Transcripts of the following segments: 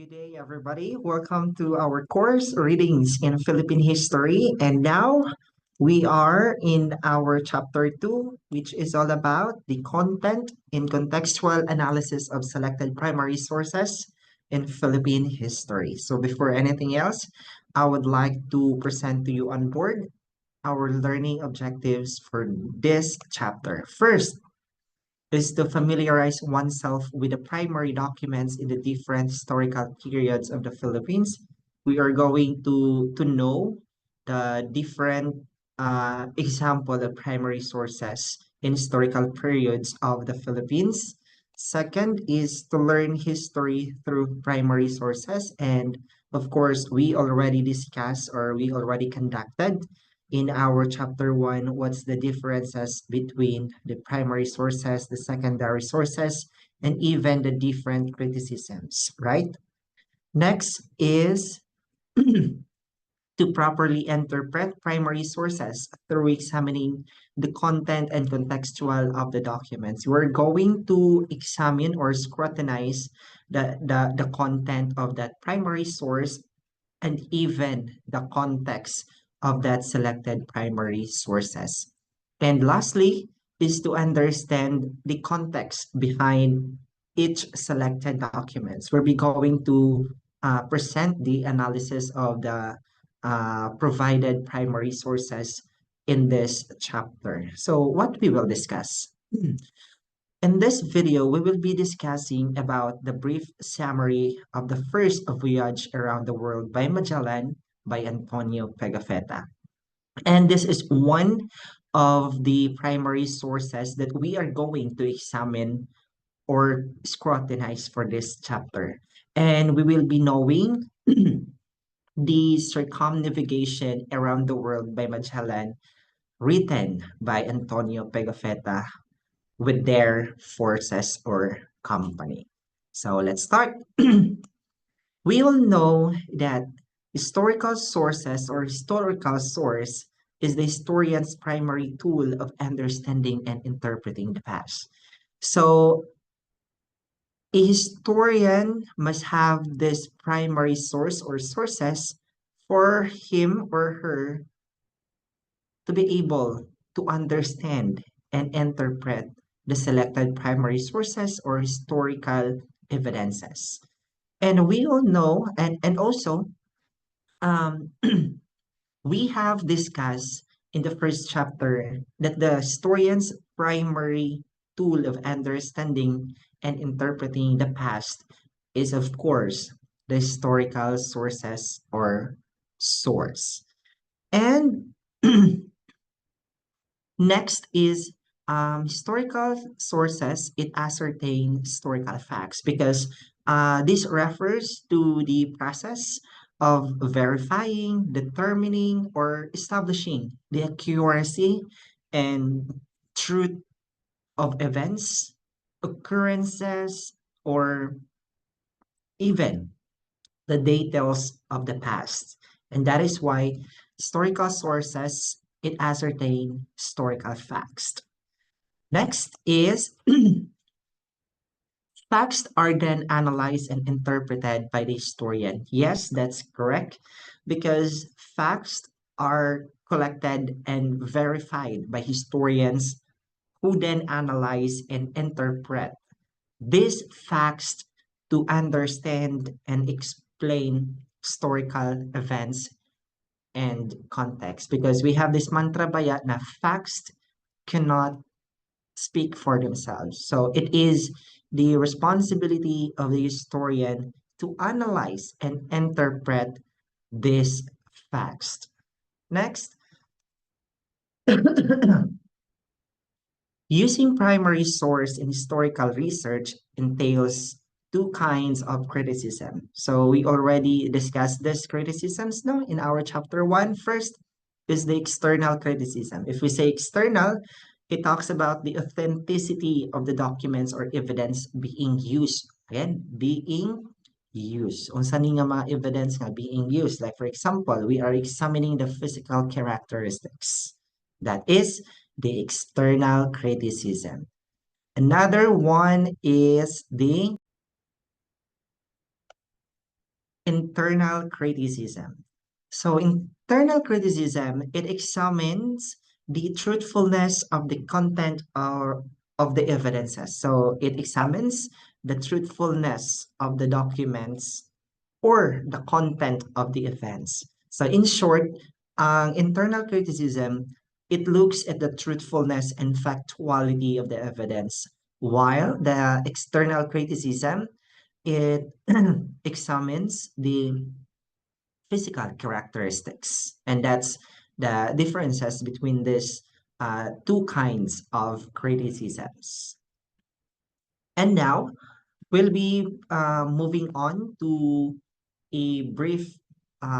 Good day, everybody. Welcome to our course, Readings in Philippine History. And now we are in our chapter 2, which is all about the content and contextual analysis of selected primary sources in Philippine history. So before anything else, I would like to present to you on board our learning objectives for this chapter. First, is to familiarize oneself with the primary documents in the different historical periods of the Philippines. We are going to know the different example of primary sources in historical periods of the Philippines. Second is to learn history through primary sources. And of course, we already discussed or we already conducted in our chapter 1 what's the differences between the primary sources, the secondary sources, and even the different criticisms, right? Next is to properly interpret primary sources through examining the content and contextual of the documents. We're going to examine or scrutinize the content of that primary source and even the context of that selected primary sources. And lastly is to understand the context behind each selected documents. We'll be going to present the analysis of the provided primary sources in this chapter. So what we will discuss. In this video, we will be discussing about the brief summary of the first voyage around the world by Magellan by Antonio Pigafetta. And this is one of the primary sources that we are going to examine or scrutinize for this chapter. And we will be knowing the circumnavigation around the world by Magellan written by Antonio Pigafetta with their forces or company. So let's start. We all know that historical sources or historical source is the historian's primary tool of understanding and interpreting the past. So a historian must have this primary source or sources for him or her to be able to understand and interpret the selected primary sources or historical evidences. And we all know, and also, um, we have discussed in the first chapter that the historian's primary tool of understanding and interpreting the past is, of course, the historical sources or source. And next is historical sources. It ascertain historical facts because this refers to the process of verifying, determining, or establishing the accuracy and truth of events, occurrences, or even the details of the past. And that is why historical sources, it ascertain historical facts. Next is facts are then analyzed and interpreted by the historian. Yes, that's correct, because facts are collected and verified by historians who then analyze and interpret these facts to understand and explain historical events and context. Because we have this mantra baya na facts cannot speak for themselves. So it is the responsibility of the historian to analyze and interpret these facts. Next, using primary source in historical research entails two kinds of criticism. So we already discussed these criticisms now in our chapter 1. First is the external criticism. If we say external, it talks about the authenticity of the documents or evidence being used. Again, being used. Unsa ni nga mga evidence nga being used? Like for example, we are examining the physical characteristics. That is the external criticism. Another one is the internal criticism. So internal criticism, it examines the truthfulness of the content or of the evidences. So it examines the truthfulness of the documents or the content of the events. So in short, internal criticism, it looks at the truthfulness and factuality of the evidence, while the external criticism, it examines the physical characteristics. And that's the differences between these two kinds of criticisms. And now we'll be moving on to a brief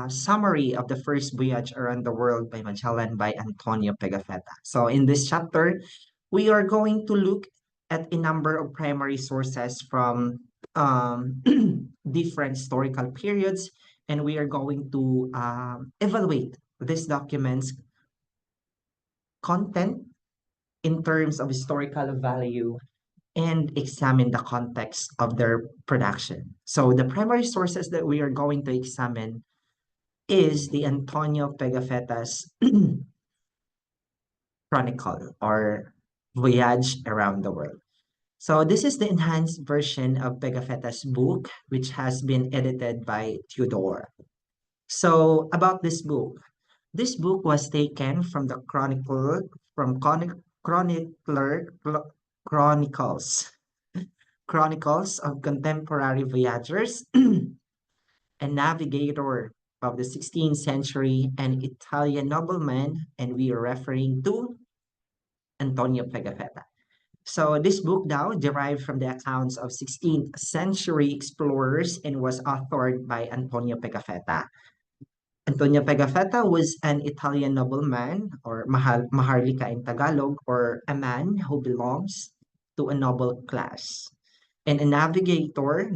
summary of the first voyage around the world by Magellan by Antonio Pigafetta. So in this chapter, we are going to look at a number of primary sources from different historical periods, and we are going to evaluate this document's content in terms of historical value and examine the context of their production. So the primary sources that we are going to examine is the Antonio Pigafetta's Chronicle or Voyage Around the World. So this is the enhanced version of Pigafetta's book, which has been edited by Theodore. So about this book was taken from the Chronicles, Chronicles of Contemporary Voyagers, a navigator of the 16th century, an Italian nobleman, and we are referring to Antonio Pigafetta. So this book now derived from the accounts of 16th century explorers and was authored by Antonio Pigafetta. Antonio Pigafetta was an Italian nobleman or maharlika in Tagalog, or a man who belongs to a noble class. And a navigator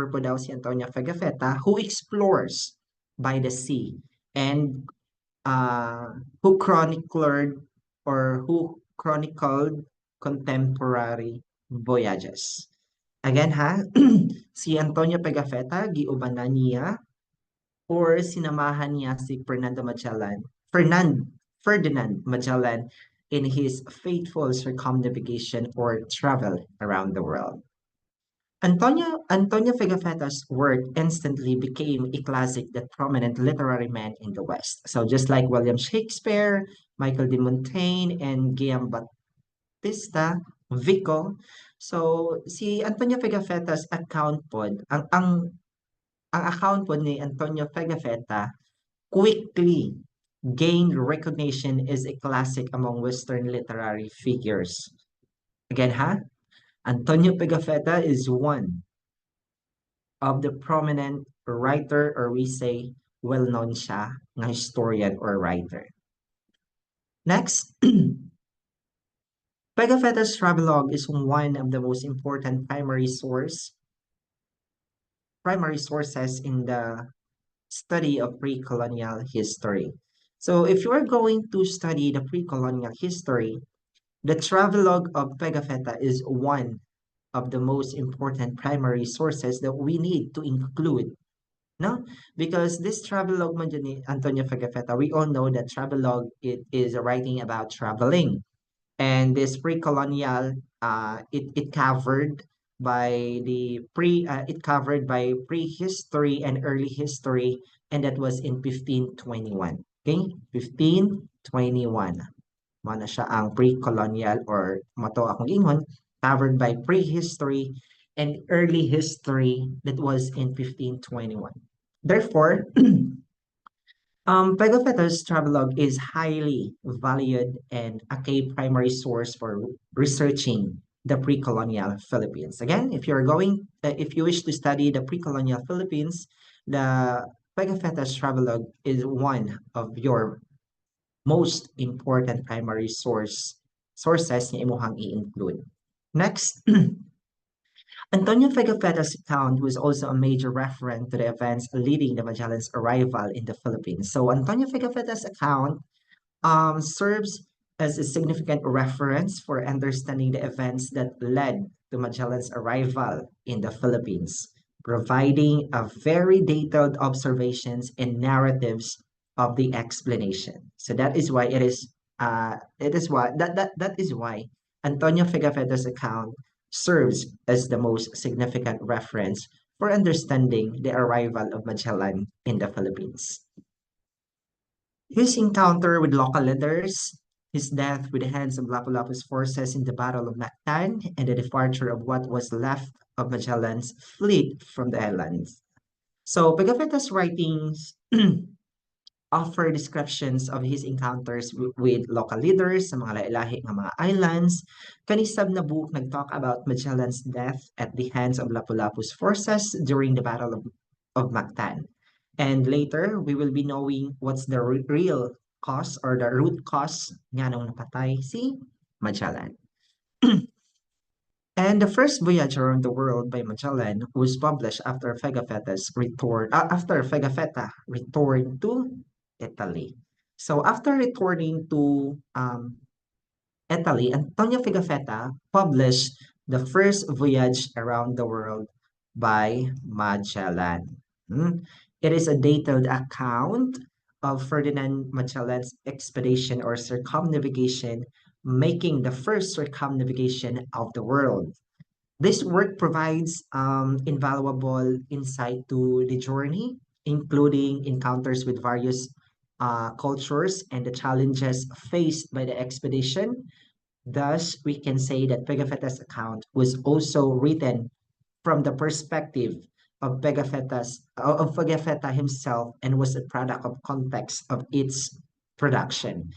po daw si Antonio Pigafetta, who explores by the sea and who chronicled contemporary voyages. Again ha, si Antonio Pigafetta, giubanan niya or sinamahan niya si Ferdinand Magellan in his fateful circumnavigation or travel around the world. Antonio Pigafetta's work instantly became a classic that prominent literary men in the West. So just like William Shakespeare, Michael de Montaigne, and Guillaume Battista Vico, so si Antonio Pigafetta's account pod, ang account pod ni Antonio Pigafetta quickly gained recognition as a classic among Western literary figures. Again ha, Antonio Pigafetta is one of the prominent writer, or we say well-known siya nga historian or writer. Next, Pigafetta's travelogue is one of the most important primary sources in the study of pre-colonial history. So if you are going to study the pre-colonial history, the travelogue of Pigafetta is one of the most important primary sources that we need to include. No? Because this travelogue man dyan ni Antonio Pigafetta, we all know that travelogue, it is writing about traveling. And this pre-colonial, it covered by prehistory and early history, and that was in 1521. Okay? 1521. Mana siya ang pre-colonial, or mato akong ingon, covered by prehistory and early history, that was in 1521. Therefore, Pigafetta's travelogue is highly valued and a key primary source for researching the pre-colonial Philippines. Again, if you wish to study the pre-colonial Philippines, the Pigafetta's travelogue is one of your most important primary sources na imuhang i-include. Next, Antonio Pigafetta's account was also a major reference to the events leading the Magellan's arrival in the Philippines. So Antonio Pigafetta's account serves as a significant reference for understanding the events that led to Magellan's arrival in the Philippines. providing a very detailed observations and narratives of the explanation. So that is why that is why Antonio Figafetta's account serves as the most significant reference for understanding the arrival of Magellan in the Philippines. His encounter with local leaders, his death with the hands of Lapu-Lapu's forces in the Battle of Mactan, and the departure of what was left of Magellan's fleet from the islands. So Pigafetta's writings offer descriptions of his encounters with local leaders sa mga lahi-lahi ng mga islands. Kanisab na book nag-talk about Magellan's death at the hands of Lapu-Lapu's forces during the Battle of Mactan. And later, we will be knowing what's the real cause or the root cause nga nung napatay si Magellan. And the first voyage around the world by Magellan was published after Pigafetta returned to Italy. So after returning to Italy, Antonio Pigafetta published the first voyage around the world by Magellan. It is a detailed account of Ferdinand Magellan's expedition or circumnavigation, making the first circumnavigation of the world. This work provides invaluable insight to the journey, including encounters with various cultures and the challenges faced by the expedition. Thus, we can say that Pigafetta's account was also written from the perspective of Pigafetta himself and was a product of context of its production.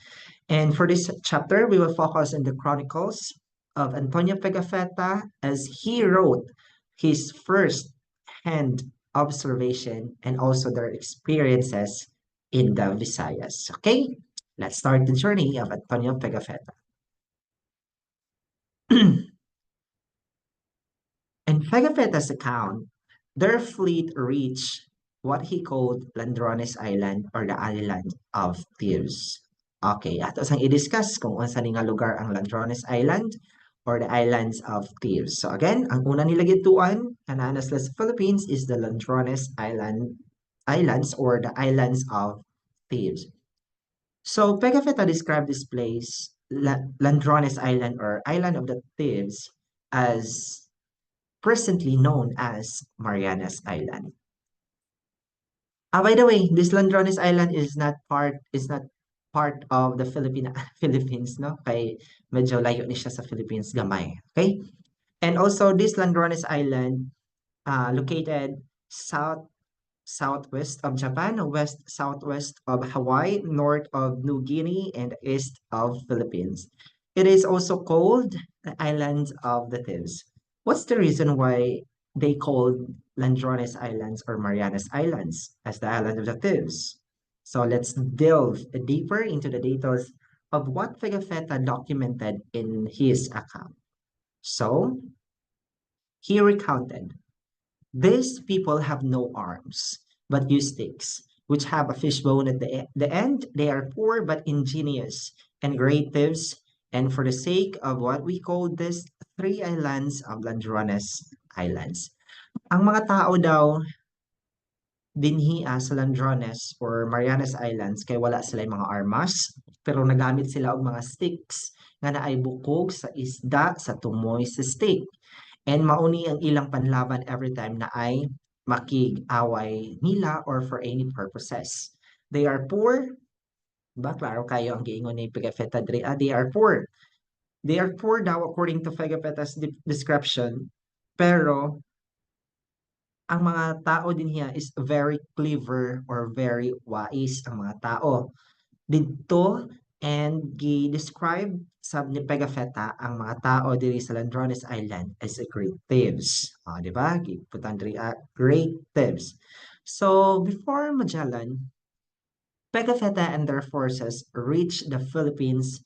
And for this chapter, we will focus on the chronicles of Antonio Pigafetta as he wrote his first-hand observation and also their experiences in the Visayas. Okay, let's start the journey of Antonio Pigafetta. In Pigafetta's account, their fleet reached what he called Landrones Island or the island of Thieves. Okay, ato sang i-discuss kung unsa ni nga lugar ang Landrones Island or the islands of Thieves. So again, ang una nila gituan kanana sa Philippines is the Landrones Islands or the islands of Thieves. So Pigafetta described this place, Landrones Island or Island of the Thieves, as presently known as Marianas Island. By the way, this Landrones Island is not part of the Philippines, no? Kay medyo layo ni siya sa Philippines gamay. Okay? And also this Landrones Island located southwest of Japan, west southwest of Hawaii, north of New Guinea, and east of Philippines. It is also called the Islands of the Thieves. What's the reason why they called Landrones Islands or Marianas Islands as the Island of the Thieves? So let's delve deeper into the details of what Pigafetta documented in his account. So he recounted, these people have no arms, but use sticks, which have a fishbone at the end. They are poor but ingenious and great thieves, and for the sake of what we call these three islands of Landrones Islands. Ang mga tao daw dinhi sa Landrones or Marianas Islands kay wala sila mga armas, pero nagamit sila og mga sticks nga naay bukog sa isda sa tumoy sa stick. And mauni ang ilang panlaban every time na ay makig-away nila or for any purposes. They are poor. Ba, klaro kayo ang giingon ni Pigafetta diri. They are poor. They are poor daw according to Pigafetta's description. Pero ang mga tao din niya is very clever or very wise ang mga tao. Dito and gi-describe sa ni Pigafetta ang mga tao diri sa Landrones Island as a great thieves. Di ba? Giputan diri great thieves. So before Magellan, Pigafetta and their forces reached the Philippines.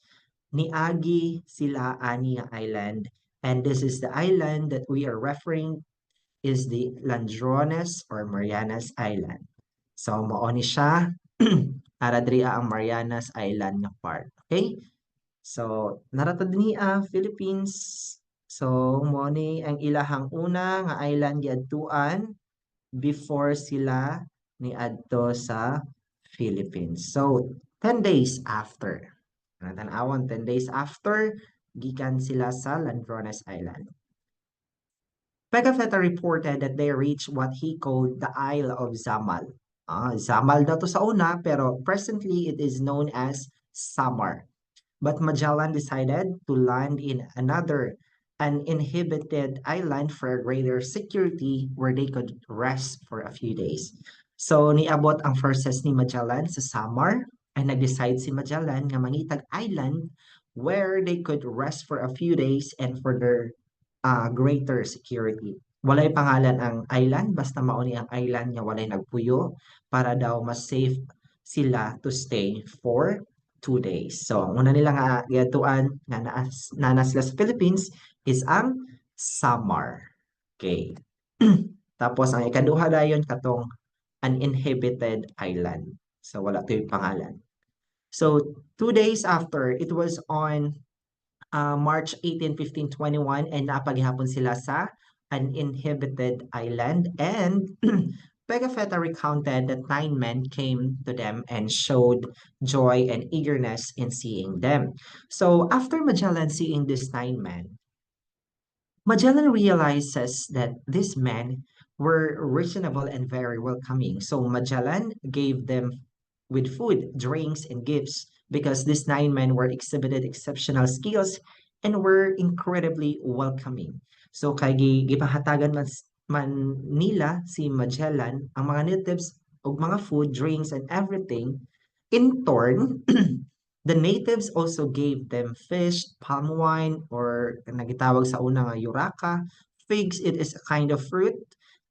Niagi sila ani nga island, and this is the island that we are referring is the Landrones or Marianas Island. So mao ni siya ara diri ang Marianas Island nga part. Okay? So naratad ni Philippines. So mao ni ang ilahang una nga island giadtuan before sila niadto sa Philippines. So, 10 days after. Tan-awon, 10 days after, gikan sila sa Marianas Island. Pigafetta reported that they reached what he called the Isle of Zamal. Zamal na to sa una, pero presently it is known as Samar. But Magellan decided to land in another uninhabited island for greater security where they could rest for a few days. So niabot ang forces ni Magellan sa Samar and nag-decide si Magellan nga mangitag island where they could rest for a few days and for their greater security. Walay pangalan ang island, basta mauni ang island nga walay nagpuyo para daw mas safe sila to stay for 2 days. So, ang una nila nga giadtuan nga nanas sila sa Philippines is ang Samar. Okay. Tapos ang ikaduha dayon katong uninhabited island. So, wala to yung pangalan. So, 2 days after, it was on March 18, 1521 and napaghihapon sila sa uninhabited island and Pigafetta recounted that 9 men came to them and showed joy and eagerness in seeing them. So after Magellan seeing these 9 men, Magellan realizes that these men were reasonable and very welcoming. So Magellan gave them with food, drinks, and gifts because these 9 men were exhibited exceptional skills and were incredibly welcoming. So kay gipahatagan man nila si Magellan ang mga natives og mga food, drinks, and everything. In turn, the natives also gave them fish, palm wine, or nagitawag sa una nga yuraka. Figs, it is a kind of fruit.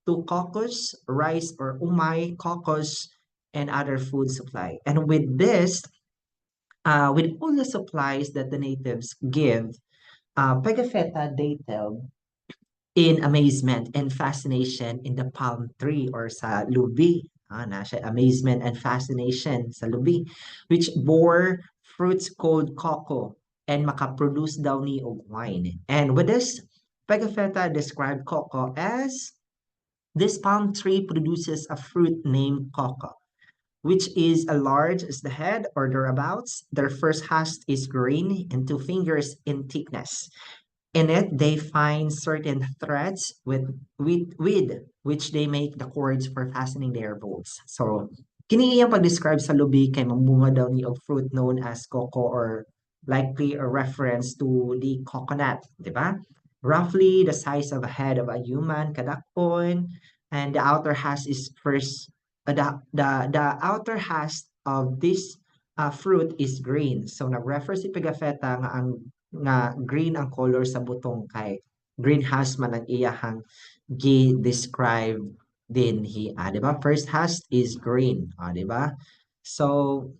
To cocos, rice or umay, cocos, and other food supply. And with this, with all the supplies that the natives give, Pigafetta detailed in amazement and fascination in the palm tree or sa lubi. Na siya amazement and fascination sa lubi, which bore fruits called cocoa and makaproduce daw ni og wine. And with this, Pigafetta described cocoa as this palm tree produces a fruit named cocoa, which is as large as the head or thereabouts. Their first haft is green and 2 fingers in thickness. In it, they find certain threads with which they make the cords for fastening their bolts. So, kini iyang pag-describe sa lubi kay mamunga daw ni og fruit known as cocoa or likely a reference to the coconut, di ba? Roughly the size of a head of a human, kadakpon, and the outer hash is first the outer hash of this fruit is green. So nag-refer si Pigafetta nga green ang color sa butong kay greenhouse man ang iyahang gi-describe din di ba? First hash is green, di ba? So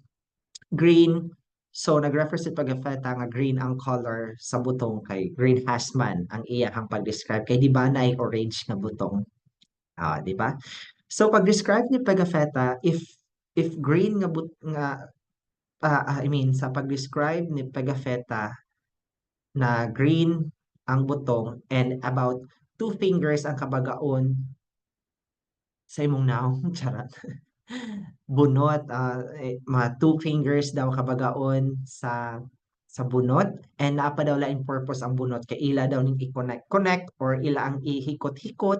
green, so nag-refer si Pigafetta nga green ang color sa butong kay greenhouse man ang iyahang pag-describe kay di ba na orange nga butong, di ba? So pag-describe ni Pigafetta, if green nga I mean sa pag-describe ni Pigafetta na green ang butong and about 2 fingers ang kabagaon sa imong naong charot. Bunot, mga 2 fingers daw kabagaon sa bunot and naapa daw laing purpose ang bunot kay ila daw ning i-connect or ila ang ihikot-hikot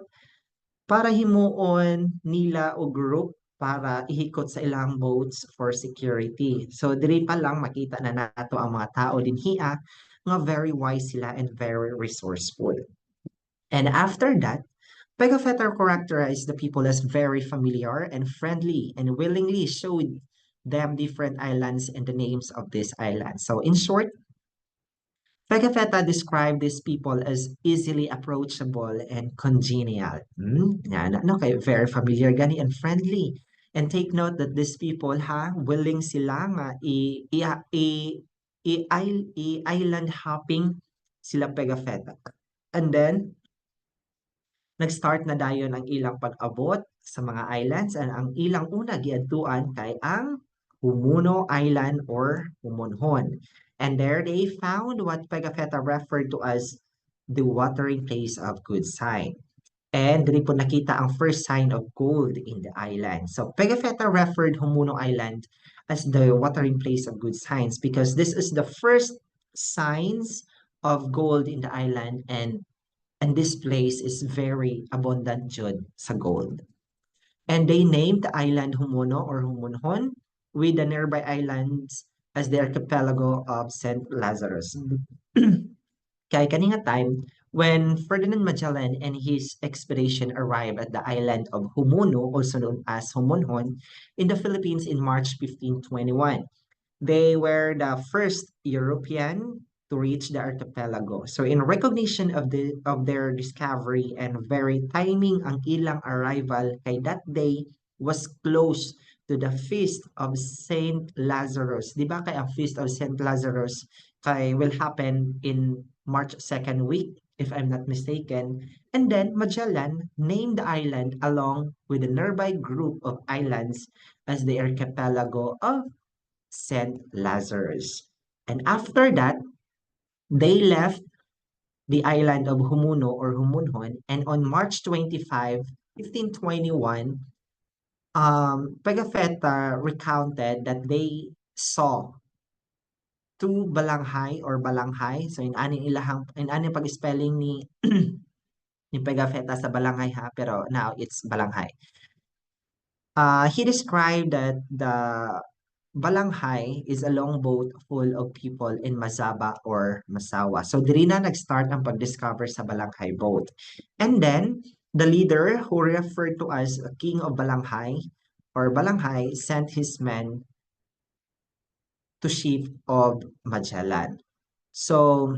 para himuon nila o group para ihikot sa ilang boats for security. So diri pa lang makita na nato ang mga tao dinhiya nga very wise sila and very resourceful. And after that, Pigafetta characterized the people as very familiar and friendly and willingly showed them different islands and the names of these islands. So in short, Pigafetta described these people as easily approachable and congenial. Yan, kay very familiar gani and friendly. And take note that these people willing sila nga i-island hopping sila Pigafetta. And then, nag-start na dayon ang ilang pag-abot sa mga islands and ang ilang una giadtuan kay ang Humuno Island or Humonhon. And there they found what Pigafetta referred to as the watering place of good sign. And dili po nakita ang first sign of gold in the island. So Pigafetta referred Humuno Island as the watering place of good signs because this is the first signs of gold in the island, and this place is very abundant jud sa gold. And they named the island Humuno or Humunhon with the nearby islands as the archipelago of St. Lazarus. Kaya kaninga time, when Ferdinand Magellan and his expedition arrived at the island of Humuno, also known as Humunhon, in the Philippines in March 1521, they were the first European to reach the archipelago. So in recognition of their discovery and very timing ang ilang arrival kay that day was close to the feast of Saint Lazarus. Di ba kay ang feast of Saint Lazarus kay will happen in March 2nd week if I'm not mistaken. And then Magellan named the island along with a nearby group of islands as the archipelago of St. Lazarus. And after that, they left the island of Humuno or Humunhon, and on March 25, 1521, Pigafetta recounted that they saw two balanghay or balanghay. So in aning pag-spelling ni ni Pigafetta sa balanghay ha, pero now it's balanghay. He described that the Balanghay is a longboat full of people in Mazzava or Masawa. So diri na nag-start ang pag-discover sa Balanghay boat. And then, the leader who referred to as a king of Balanghay or Balanghay sent his men to ship of Magellan. So,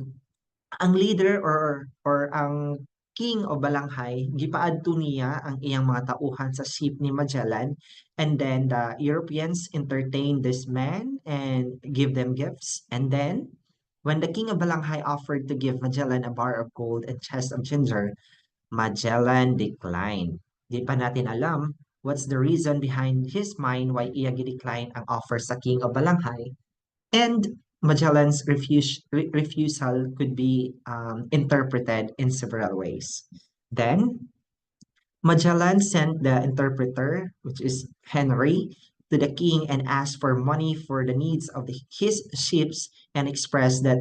ang leader or ang king of Balanghay, gipaadto niya ang iyang mga tauhan sa ship ni Magellan, and then the Europeans entertained this man and give them gifts. And then, when the king of Balanghay offered to give Magellan a bar of gold and chest of ginger, Magellan declined. Di pa natin alam what's the reason behind his mind why iya gi-decline ang offer sa king of Balanghay. And Magellan's refusal could be interpreted in several ways. Then, Magellan sent the interpreter, which is Henry, to the king and asked for money for the needs of his ships and expressed that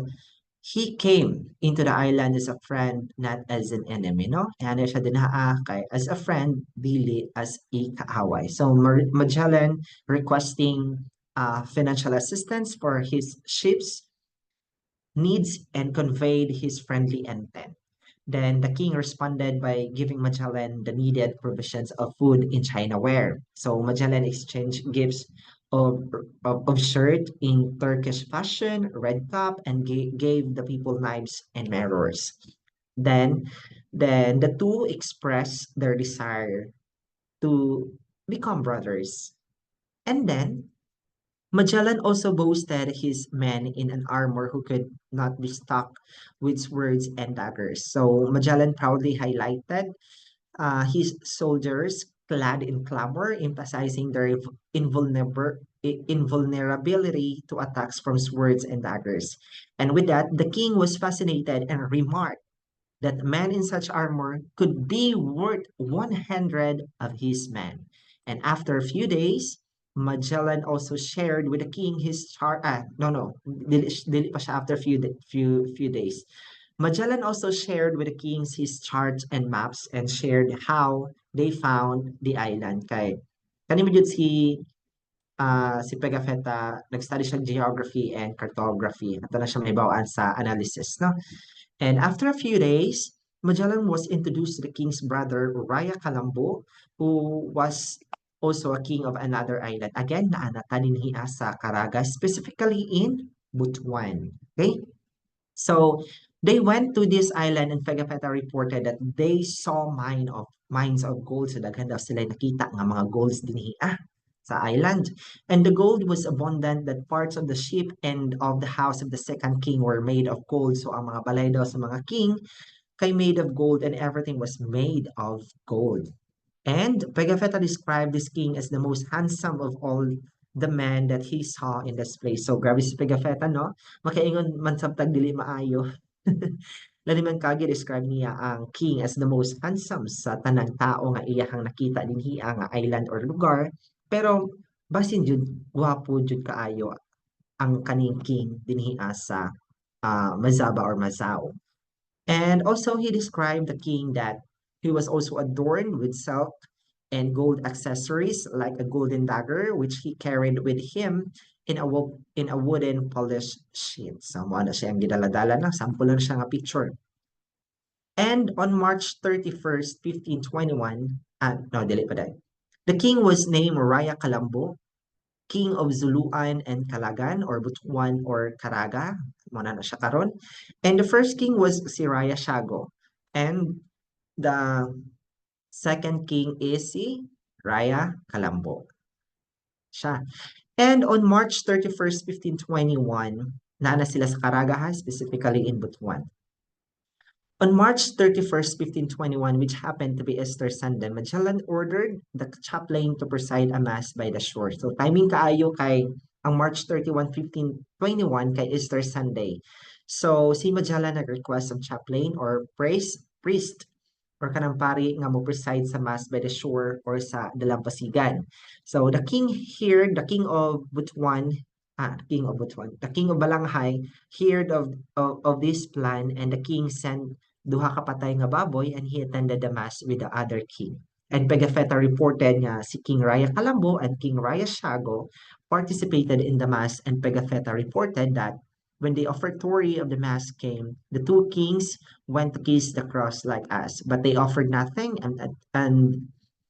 he came into the island as a friend, not as an enemy, no? Ano siya dinaa kay as a friend, dili as a kaaway. So Magellan requesting financial assistance for his ships needs and conveyed his friendly intent. Then the king responded by giving Magellan the needed provisions of food in China ware. So Magellan exchanged gifts of shirt in Turkish fashion, red cup, and gave the people knives and mirrors. Then, then the two expressed their desire to become brothers. And then Magellan also boasted his men in an armor who could not be stuck with swords and daggers. So Magellan proudly highlighted his soldiers clad in clamor, emphasizing their invulnerability to attacks from swords and daggers. And with that, the king was fascinated and remarked that men in such armor could be worth 100 of his men. And after a few days, Magellan also shared with the king his chart. No, dili pa siya after few days. Magellan also shared with the kings his charts and maps and shared how they found the island. Kay kanimo jud si Pigafetta nag-study siya geography and cartography. Ato na siya mahibawaan sa analysis, no? And after a few days, Magellan was introduced to the king's brother, Raya Calambo, who was also a king of another island. Again, naanatanin hiya sa Caraga, specifically in Butuan. Okay? So, they went to this island and Pigafetta reported that they saw mines of gold. So, daghan daw sila nakita nga mga golds din hiya sa island. And the gold was abundant that parts of the ship and of the house of the second king were made of gold. So ang mga balay daw sa mga king kay made of gold and everything was made of gold. And Pigafetta described this king as the most handsome of all the men that he saw in this place. So grabe si Pigafetta, no? Makaingon man sabtag dili maayo. Laliman kagi describe niya ang king as the most handsome sa tanang tao nga iyahang nakita dinhi nga island or lugar. Pero basin jud gwapo jud kaayo ang kaning king dinhi sa Mazzava or Mazao. And also he described the king that he was also adorned with silk and gold accessories like a golden dagger which he carried with him in a wooden polished sheet. So mo na siya ang gidala-dala na sample lang siya nga picture. And on March 31st, 1521, no, dili pa dahil. The king was named Raya Kalambo, king of Zuluan and Calagan or Butuan or Caraga. Muna na siya karon. And the first king was si Raya Shago. And the second king is si Raya Kalambo. Siya. And on March 31st, 1521, naana sila sa Caraga, specifically in Butuan. On March 31st, 1521, which happened to be Easter Sunday, Magellan ordered the chaplain to preside a mass by the shore. So timing kaayo kay ang March 31, 1521 kay Easter Sunday. So si Magellan nag-request ng chaplain or priest or kanang pari nga mo preside sa mass by the shore or sa dalampasigan. So the king here, the king of Butuan, the king of Balanghay heard of this plan, and the king sent duha ka patay nga baboy and he attended the mass with the other king. And Pigafetta reported nga si King Raya Calambo and King Raya Shago participated in the mass, and Pigafetta reported that when the offertory of the mass came, the two kings went to kiss the cross like us, but they offered nothing, and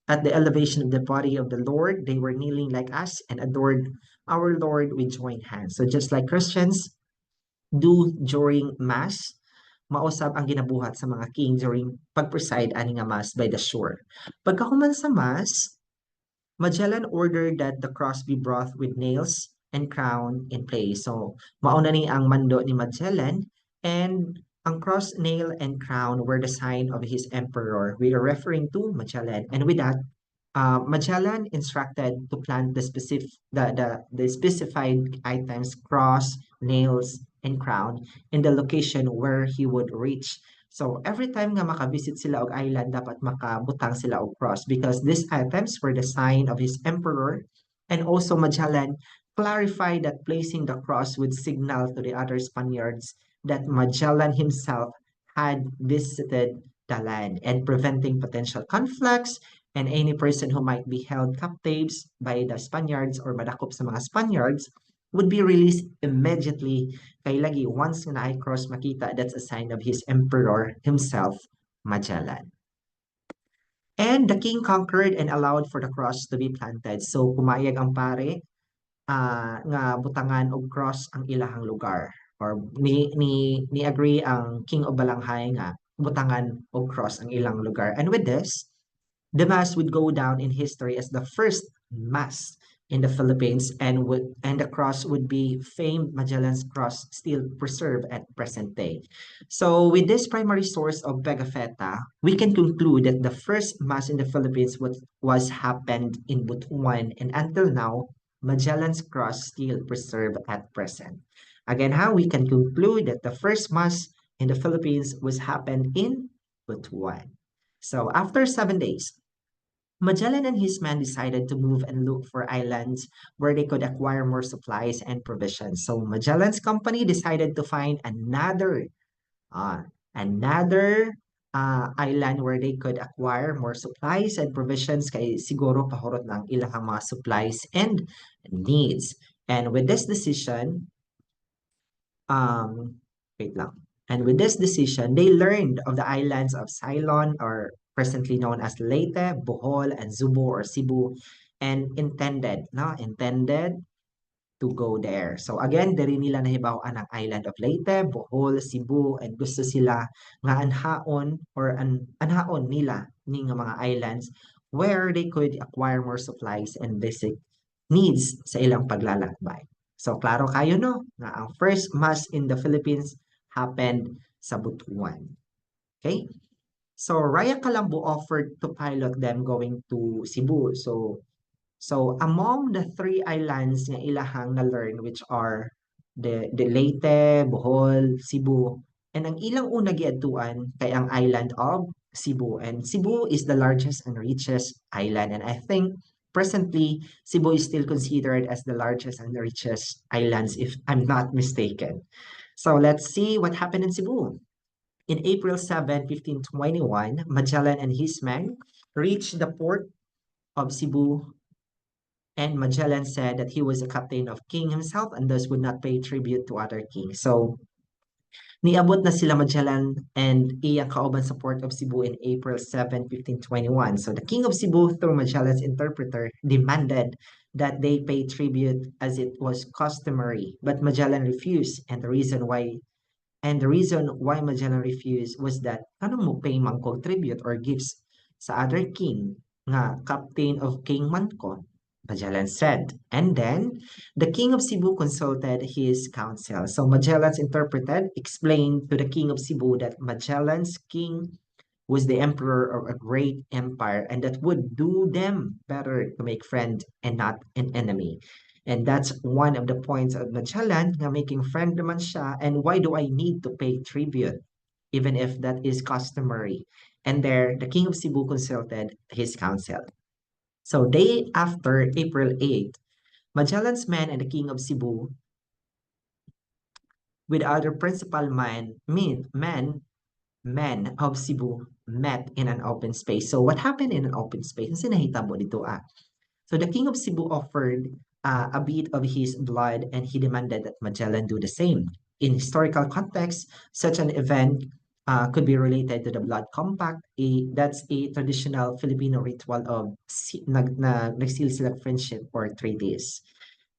at the elevation of the body of the Lord, they were kneeling like us and adored our Lord with joined hands. So just like Christians do during Mass, mausab ang ginabuhat sa mga king during pag-preside ani nga Mass by the shore. Pagkahuman sa Mass, Magellan ordered that the cross be brought with nails and crown in place. So, mauna ni ang mando ni Magellan, and ang cross, nail, and crown were the sign of his emperor. We are referring to Magellan. And with that, Magellan instructed to plant the specified items, cross, nails, and crown in the location where he would reach. So every time nga makavisit sila og island, dapat makabutang sila og cross because these items were the sign of his emperor. And also Magellan clarified that placing the cross would signal to the other Spaniards that Magellan himself had visited the land and preventing potential conflicts, and any person who might be held captives by the Spaniards or madakop sa mga Spaniards would be released immediately kay lagi once nga naay cross makita, that's a sign of his emperor himself, Magellan. And the king conquered and allowed for the cross to be planted. So pumayag ang pare nga butangan og cross ang ilahang lugar, or ni agree ang king of Balanghay nga butangan og cross ang ilang lugar. And with this, the mass would go down in history as the first mass in the Philippines, and the cross would be famed Magellan's cross, still preserved at present day. So with this primary source of Pigafetta, we can conclude that the first mass in the Philippines was happened in Butuan, and until now, Magellan's cross still preserved at present. Again, how we can conclude that the first mass in the Philippines was happened in Butuan. So after 7 days, Magellan and his men decided to move and look for islands where they could acquire more supplies and provisions. So Magellan's company decided to find uh, island where they could acquire more supplies and provisions kay siguro pahurot ng ilang mga supplies and needs. And with this decision, wait lang. And with this decision, they learned of the islands of Ceylon, or presently known as Leyte, Bohol, and Zubo or Cebu, and intended to go there. So again, diri nila nahibaw-an ang island of Leyte, Bohol, Cebu, and gusto sila nga anhaon nila ning mga islands where they could acquire more supplies and basic needs sa ilang paglalakbay. So klaro kayo no, nga ang first mass in the Philippines happened sa Butuan. Okay? So Raya Calambo offered to pilot them going to Cebu. So among the three islands nga ilahang na learn, which are the Leyte, Bohol, Cebu, And ang ilang una giadtuan kay ang island of Cebu. And Cebu is the largest and richest island. And I think presently, Cebu is still considered as the largest and richest islands, if I'm not mistaken. So let's see what happened in Cebu. In April 7, 1521, Magellan and his men reached the port of Cebu, and Magellan said that he was a captain of king himself and thus would not pay tribute to other kings. So niabot na sila Magellan and iyang kauban sa port of Cebu in April 7, 1521. So the king of Cebu, through Magellan's interpreter, demanded that they pay tribute as it was customary. But Magellan refused, and the reason why Magellan refused was that anong mo pay man kog tribute or gifts sa other king nga captain of king man ko, Magellan said. And then the king of Cebu consulted his council. So Magellan's interpreted explained to the king of Cebu that Magellan's king was the emperor of a great empire and that would do them better to make friend and not an enemy. And that's one of the points of Magellan na making friend naman siya. And why do I need to pay tribute even if that is customary? And there, the king of Cebu consulted his council. So day after April 8th, Magellan's men and the king of Cebu with other principal men of Cebu met in an open space. So what happened in an open space? Ang sinahitabo dito ah. So the king of Cebu offered a bit of his blood and he demanded that Magellan do the same. In historical context, such an event could be related to the blood compact. That's a traditional Filipino ritual of nagsil sila friendship for 3 days.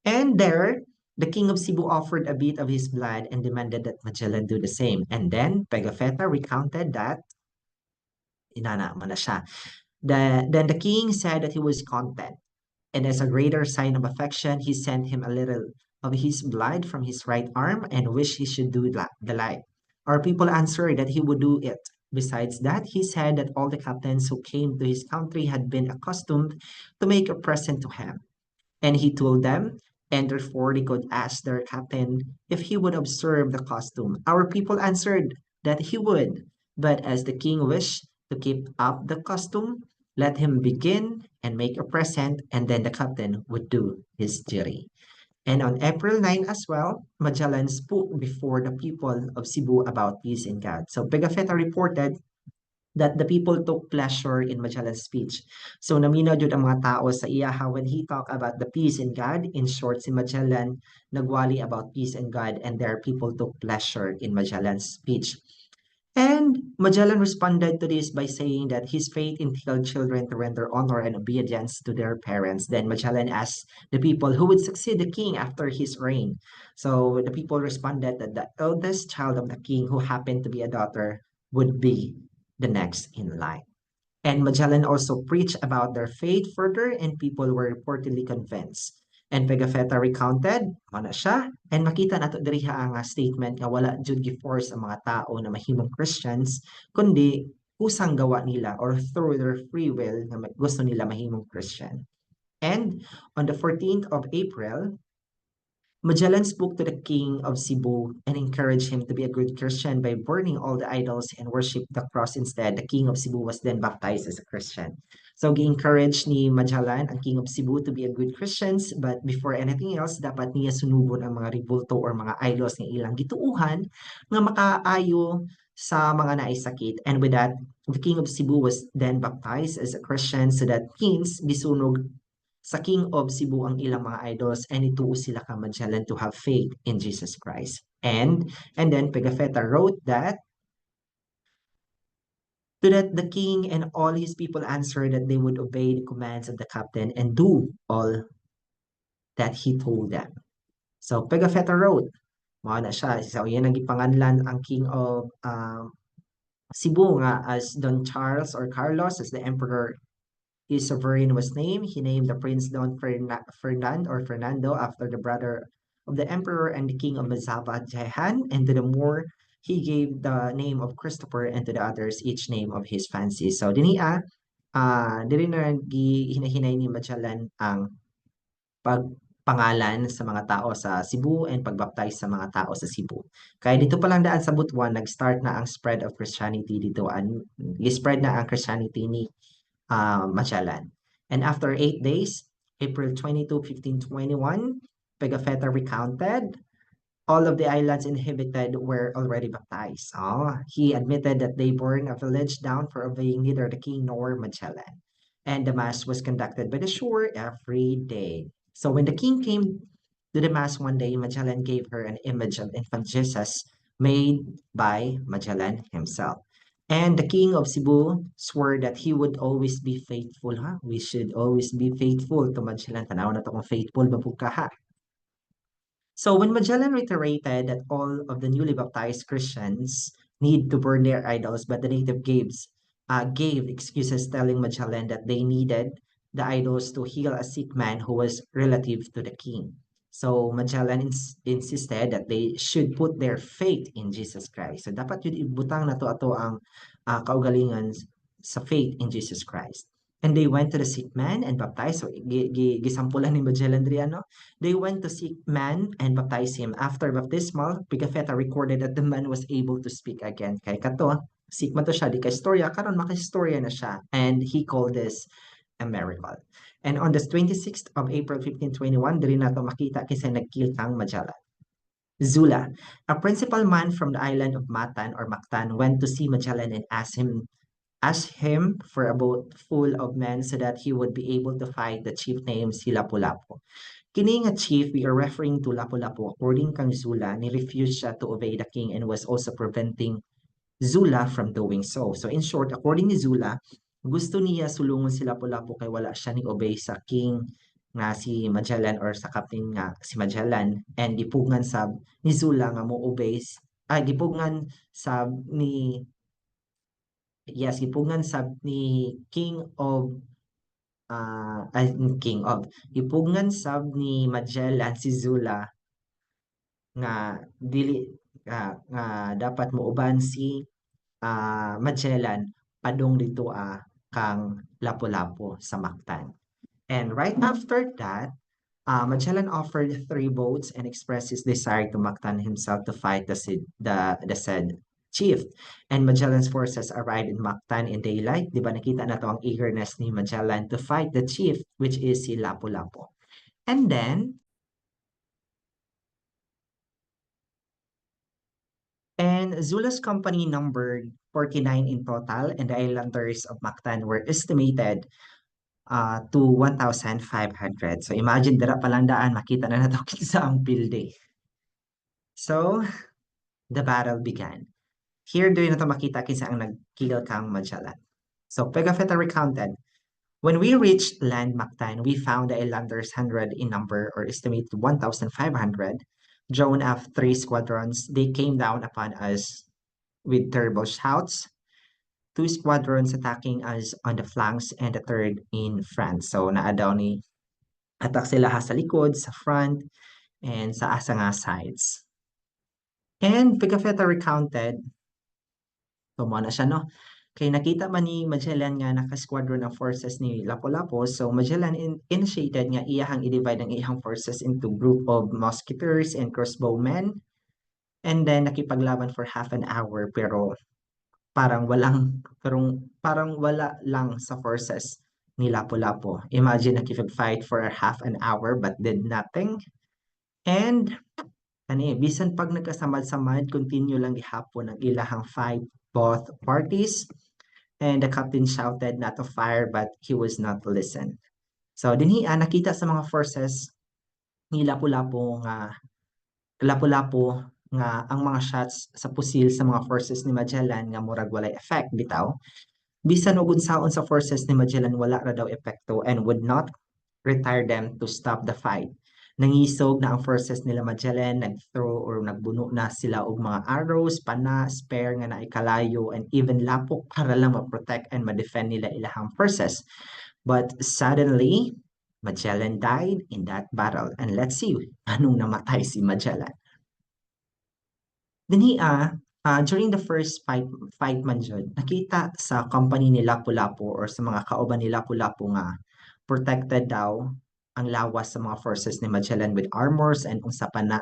And there, the king of Cebu offered a bit of his blood and demanded that Magellan do the same. And then Pigafetta recounted that inana mo na siya. Then the king said that he was content. And as a greater sign of affection, he sent him a little of his blood from his right arm and wished he should do the like. Our people answered that he would do it. Besides that, he said that all the captains who came to his country had been accustomed to make a present to him. And he told them, and therefore they could ask their captain if he would observe the custom. Our people answered that he would, but as the king wished to keep up the custom, let him begin and make a present, and then the captain would do his duty. And on April 9 as well, Magellan spoke before the people of Cebu about peace in God. So Pigafetta reported that the people took pleasure in Magellan's speech. So naminaw jud ang mga tao sa iyaha when he talked about the peace in God. In short, si Magellan nagwali about peace in God and their people took pleasure in Magellan's speech. And Magellan responded to this by saying that his faith entailed children to render honor and obedience to their parents. Then Magellan asked the people who would succeed the king after his reign. So the people responded that the eldest child of the king, who happened to be a daughter, would be the next in line. And Magellan also preached about their faith further, and people were reportedly convinced. And Pigafetta recounted, mana siya, and makita nato diriha ang statement nga wala jud gi-force ang mga tao na mahimong Christians, kundi kusang gawa nila or through their free will na gusto nila mahimong Christian. And on the 14th of April, Magellan spoke to the king of Cebu and encouraged him to be a good Christian by burning all the idols and worship the cross instead. The king of Cebu was then baptized as a Christian. So, gi-encourage ni Magellan ang king of Cebu to be a good Christians, but before anything else, dapat niya sunubon ang mga ribulto or mga idols ng ilang gituuhan nga makaayo sa mga naisakit. And with that, the king of Cebu was then baptized as a Christian so that kings gisunog sa king of Cebu ang ilang mga idols and ituo sila ka Magellan to have faith in Jesus Christ. And then Pigafetta wrote that to that the king and all his people answered that they would obey the commands of the captain and do all that he told them. So Pigafetta wrote, mao na siya. So yan ang gipanganlan ang king of Cebu nga as Don Charles or Carlos as the emperor. His sovereign was named. He named the prince Don Fernando after the brother of the emperor and the king of Mazzava, Jehan. And to the Moor, he gave the name of Christopher, and to the others each name of his fancy. So diri na hinahinay ni Magellan ang pangalan sa mga tao sa Cebu and pagbaptize sa mga tao sa Cebu. Kaya dito pa lang daan sa Butuan, nag-start na ang spread of Christianity dito. Spread na ang Christianity ni Magellan. And after 8 days, April 22, 1521, Pigafetta recounted all of the islands inhabited were already baptized. He admitted that they burned a village down for obeying neither the king nor Magellan. And the mass was conducted by the shore every day. So when the king came to the mass one day, Magellan gave her an image of infant Jesus made by Magellan himself. And the king of Cebu swore that he would always be faithful. We should always be faithful to Magellan. Tanaw na to kung faithful ba po ka, ha? So when Magellan reiterated that all of the newly baptized Christians need to burn their idols, but the native gave excuses telling Magellan that they needed the idols to heal a sick man who was relative to the king. So Magellan insisted that they should put their faith in Jesus Christ. So dapat yun ibutang na to ato ang kaugalingan sa faith in Jesus Christ. And they went to the sick man and baptized. So gisampulan ni Magellan diri ano. They went to sick man and baptized him. After baptismal, Pigafetta recorded that the man was able to speak again. Kay kato, sick man to siya, di ka istorya, karon maka-istorya na siya. And he called this a miracle. And on the 26th of April 1521, diri na to makita kasi nagkill kang Magellan. Zula, a principal man from the island of Mactan or Mactan, went to see Magellan and asked him for a boat full of men so that he would be able to fight the chief named si Lapu-Lapu. Kini nga chief, we are referring to Lapu-Lapu. According kang Zula, ni-refused siya to obey the king and was also preventing Zula from doing so. So in short, according ni Zula, gusto niya sulungon si Lapu-Lapu kay wala siya ni obey sa king nga si Magellan or sa captain nga si Magellan and gipugngan sab ni Zula nga mo obey gipugngan sab ni yes, gipungan sab ni King of King of gipungan sab ni Magellan si Zula nga dili nga dapat muuban si Magellan padung dito kang Lapu-Lapu sa Mactan. And right after that, Magellan offered 3 boats and expressed his desire to Mactan himself to fight the said chief. And Magellan's forces arrived in Mactan in daylight. Di ba nakita na to ang eagerness ni Magellan to fight the chief, which is si Lapu-Lapu. And then, Zula's company numbered 49 in total, and the islanders of Mactan were estimated to 1,500. So imagine, dira palandaan, makita na nato sa ang pilde. So, the battle began. Here, doon na ito makita kinsa ang nag-kill kang Magellan. So, Pigafetta recounted, when we reached land Mactan, we found the islanders 100 in number or estimated 1,500. Drawn of 3 squadrons, they came down upon us with terrible shouts. 2 squadrons attacking us on the flanks and the third in front. So, naadaw ni attack sila sa likod, sa front, and sa asa nga sides. And Pigafetta recounted, so mo na siya, no? Kay nakita man ni Magellan nga naka-squadron ng forces ni Lapu-Lapu, so Magellan initiated nga iyahang i-divide ang iyahang forces into group of musketeers and crossbowmen. And then nakipaglaban for half an hour pero parang wala lang sa forces ni Lapu-Lapu. Imagine nakipag-fight for half an hour but did nothing. And bisan pag nagkasamad-samad, continue lang gihapon ang ilahang fight both parties. And the captain shouted not to fire but he was not listened. So dinhi nakita sa mga forces ni Lapu-Lapu nga ang mga shots sa pusil sa mga forces ni Magellan nga murag walay effect bitaw. Bisan og unsaon sa forces ni Magellan wala ra daw epekto and would not retire them to stop the fight. Nangisog na ang forces nila Magellan, nag-throw or nagbuno na sila og mga arrows, pana, spear nga naikalayo, and even lapok para lang ma-protect and ma-defend nila ilahang forces. But suddenly, Magellan died in that battle. And let's see, anong namatay si Magellan. Dinhi during the first fight man jud, nakita sa company ni Lapu-Lapu or sa mga kauban ni Lapu-Lapu nga protected daw ang lawas sa mga forces ni Magellan with armors and unsa pa na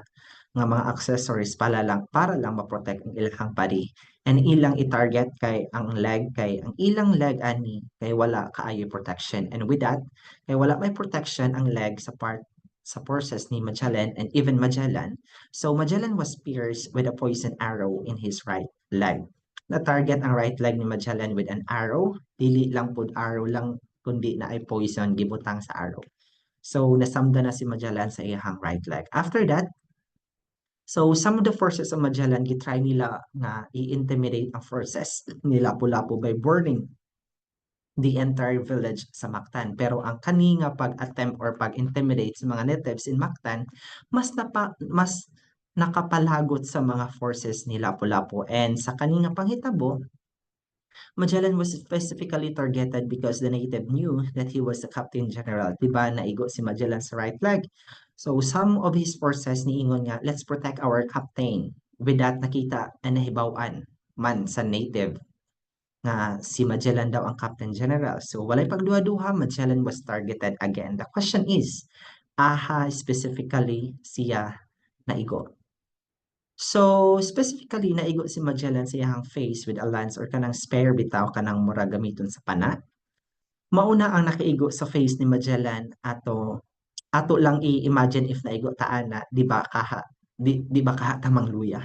nga mga accessories para lang ma-protect ang ilang body. And ilang i-target kay ang ilang leg ani kay wala kaayo protection. And with that, kay wala may protection ang leg sa forces ni Magellan and even Magellan. So Magellan was pierced with a poison arrow in his right leg. Na-target ang right leg ni Magellan with an arrow, dili lang pud arrow lang kundi na ay poison gibutang sa arrow. So nasamda na si Magellan sa iyang right leg. After that, so some of the forces of Magellan gitry nila nga i-intimidate ang forces ni Lapu-Lapu by burning the entire village sa Mactan. Pero ang kani nga pag-attempt or pag-intimidate sa mga natives in Mactan, mas nakapalagot sa mga forces ni Lapu-Lapu. And sa kani nga panghitabo, Magellan was specifically targeted because the native knew that he was the Captain General. Diba, naigo si Magellan sa right leg. So some of his forces niingon nga, let's protect our captain. With that, nakita na nahibawan man sa native nga si Magellan daw ang Captain General. So walay pagduha-duha, Magellan was targeted again. The question is, aha specifically siya naigo? So, specifically, naigo si Magellan sa iyang face with a lance or kanang spare bitaw kanang mura gamiton sa pana. Mauna ang nakaigo sa face ni Magellan ato lang i-imagine if naigo taan na di ba kaha tamang luya,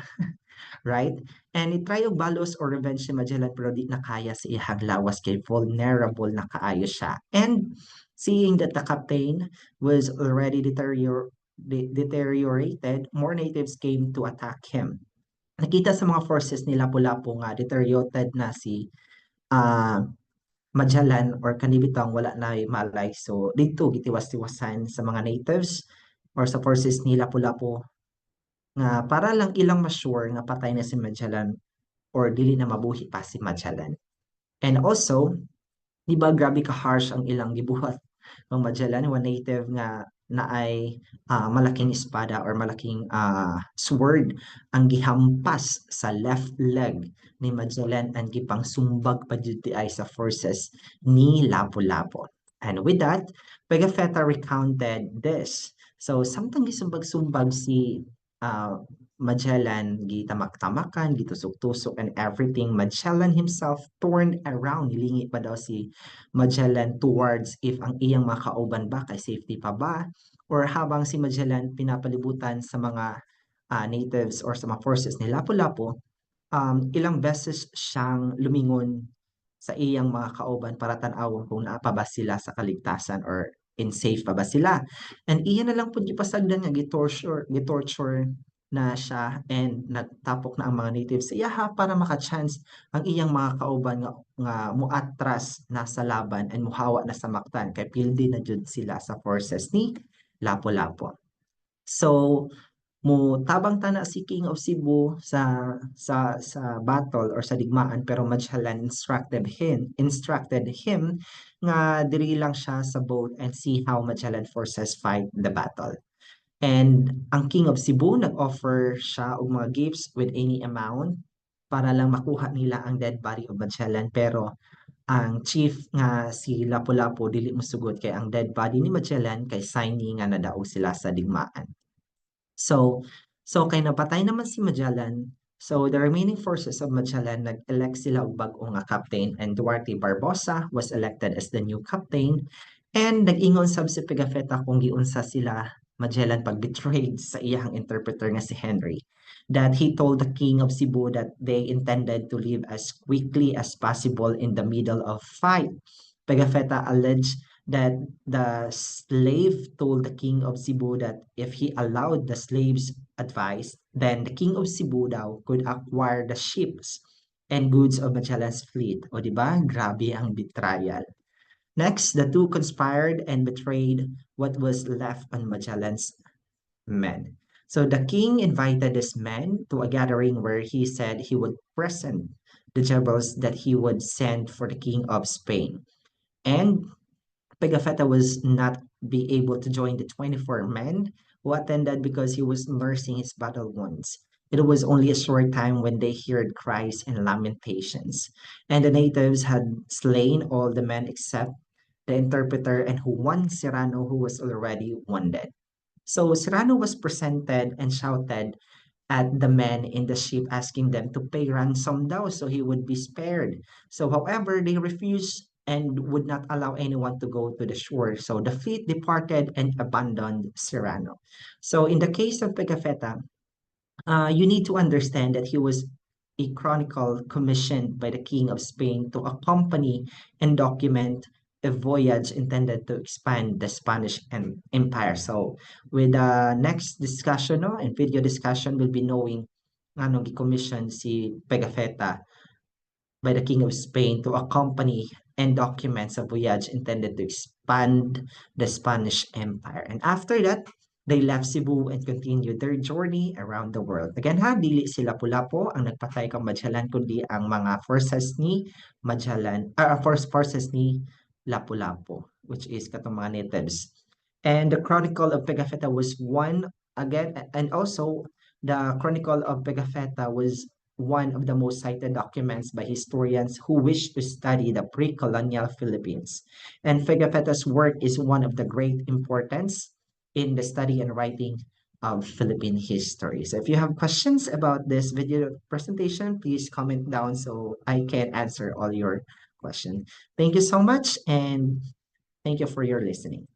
right? And i-try og balos or revenge si Magellan pero di na kaya sa iyang lawas kay vulnerable na kaayo siya. And seeing that the captain was already deteriorated, more natives came to attack him. Nakita sa mga forces ni Lapu-Lapu nga deteriorated na si ah, Magellan or kanibitang wala na malay. So dito gitiwas-tiwasan sa mga natives or sa forces ni Lapu-Lapu nga para lang ilang ma-sure nga patay na si Magellan or dili na mabuhi pa si Magellan. And also, di ba grabe ka harsh ang ilang gibuhat ng Magellan, one native nga na ay malaking espada or malaking sword ang gihampas sa left leg ni Magellan and gipang sumbag pa jud ay sa forces ni Lapu-Lapu. And with that, Pigafetta recounted this. So, samtang gisumbag-sumbag si Magellan, gitamak-tamakan, gitusok-tusok and everything, Magellan himself turned around, nilingi pa daw si Magellan towards if ang iyang mga kauban ba kay safety pa ba or habang si Magellan pinapalibutan sa mga natives or sa mga forces ni Lapu-Lapu, ilang beses siyang lumingon sa iyang mga kauban para tan-awon kung naa pa ba sila sa kaligtasan or in safe pa ba sila. And iyan na lang po gipasagdan nga gitorture na siya and nagtapok na ang mga natives sa iyaha para maka-chance ang iyang mga kauban nga muatras na sa laban and muhawa na sa Mactan kay pildi na jud sila sa forces ni Lapu-Lapu. So mo tabang tana si King of Cebu sa battle or sa digmaan pero Magellan instructed him nga diri lang siya sa boat and see how Magellan forces fight the battle. And ang King of Cebu nag-offer siya og mga gifts with any amount para lang makuha nila ang dead body of Magellan pero ang chief nga si Lapu-Lapu dili mosugod kay ang dead body ni Magellan kay signing nga nadaog sila sa digmaan. So, kay napatay naman si Magellan, so the remaining forces of Magellan nag-elect sila og bag-o nga captain and Duarte Barbosa was elected as the new captain and nag-ingon sab si Pigafetta kung giunsa sila Magellan pag-betrayed sa iyang interpreter nga si Henry that he told the King of Cebu that they intended to leave as quickly as possible in the middle of fight. Pigafetta alleged that the slave told the King of Cebu that if he allowed the slave's advice, then the King of Cebu daw could acquire the ships and goods of Magellan's fleet. O diba? Grabe ang betrayal. Next, the two conspired and betrayed what was left on Magellan's men. So the king invited his men to a gathering where he said he would present the jewels that he would send for the king of Spain. And Pigafetta was not be able to join the 24 men who attended because he was nursing his battle wounds. It was only a short time when they heard cries and lamentations, and the natives had slain all the men except the interpreter, and Juan Serrano, who was already wounded. So Serrano was presented and shouted at the men in the ship, asking them to pay ransom daw so he would be spared. So, however, they refused and would not allow anyone to go to the shore. So the fleet departed and abandoned Serrano. So in the case of Pigafetta, you need to understand that he was a chronicle commissioned by the King of Spain to accompany and document a voyage intended to expand the Spanish Empire. So, with the next discussion no, and video discussion, we'll be knowing ano gi-commission si Pegafetta by the King of Spain to accompany and document a voyage intended to expand the Spanish Empire. And after that, they left Cebu and continued their journey around the world. Again ha, dili sila Lapu-Lapu ang nagpatay kang Magellan, kundi ang mga forces ni Magellan, forces ni Lapu-Lapu, which is katong mga natives. And the Chronicle of Pigafetta was one, again, and also the Chronicle of Pigafetta was one of the most cited documents by historians who wish to study the pre-colonial Philippines. And Pigafetta's work is one of the great importance in the study and writing of Philippine history. So if you have questions about this video presentation, please comment down so I can answer all your questions. Thank you so much, and thank you for your listening.